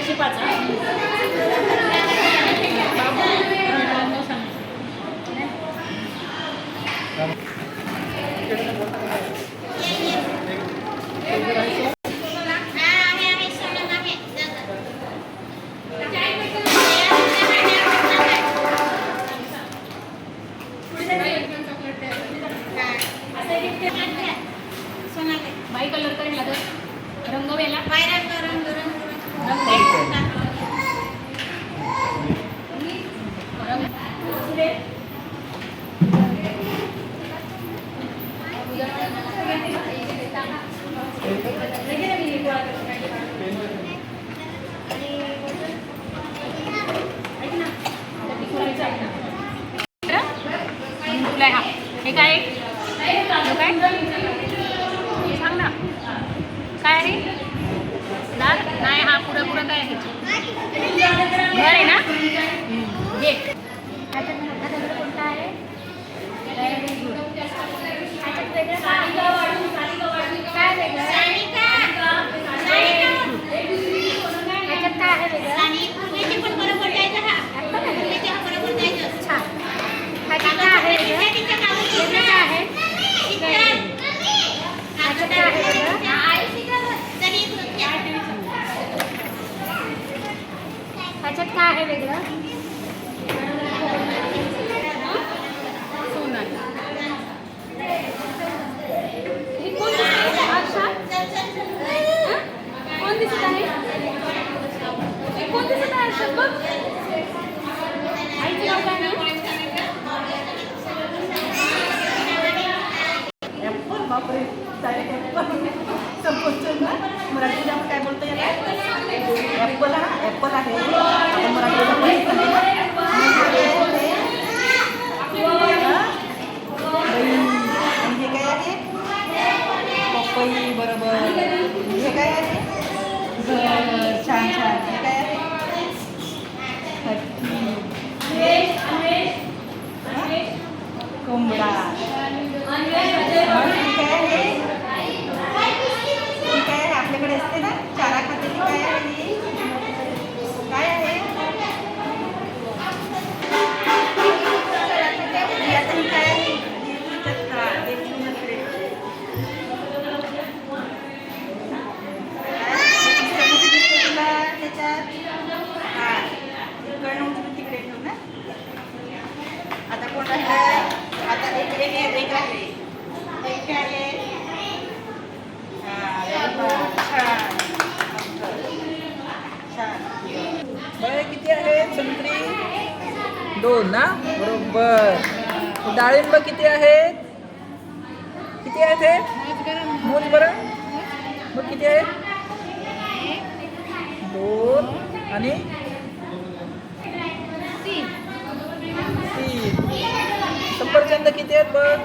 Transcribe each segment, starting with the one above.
याची 5. बाई कलर करेल लागत रंग वेला बाय रंग रंग रंग तुला हा हे काय काय सांग ना काय आहे दार नाही हा पुढं पुढं काय आहे घर आहे ना हे कोणता आहे काय वेगळं ह्याच्यात काय आहे वेगळं छान ह्याच्यात काय आहे ह्याच्यात काय आहे वेगळं कोण दिसत आहे कोण दिसत आहे बघ आईचं नाव काय ना बापरे मराठीला काय बोलतो याला ॲपल हा ॲपल आहे आपण मराठीला हे काय आहे पपई बरोबर हे काय आहे घर छान छान हे काय आहे कोंबडा काय आपल्याकडे असते ना चारा खात्याची काय आहे काय आहे तिकडे ना आता कोण आहे आता एक आहे किती आहेत संत्री 2 ना बरोबर डाळिंब किती आहेत हे मोज बरं मग किती आहेत 2 आणि 3 सफरचंद किती आहेत बघ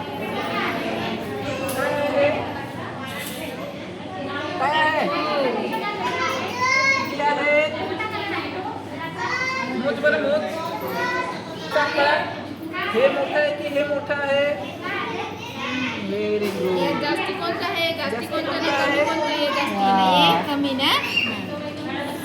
काय आहे किती आहेत मोज बरं मोज सांग हे मोठं आहे की हे मोठं आहे व्हेरी गुड जास्ती कोणतं आहे जास्ती कोणतं आहे कमी ना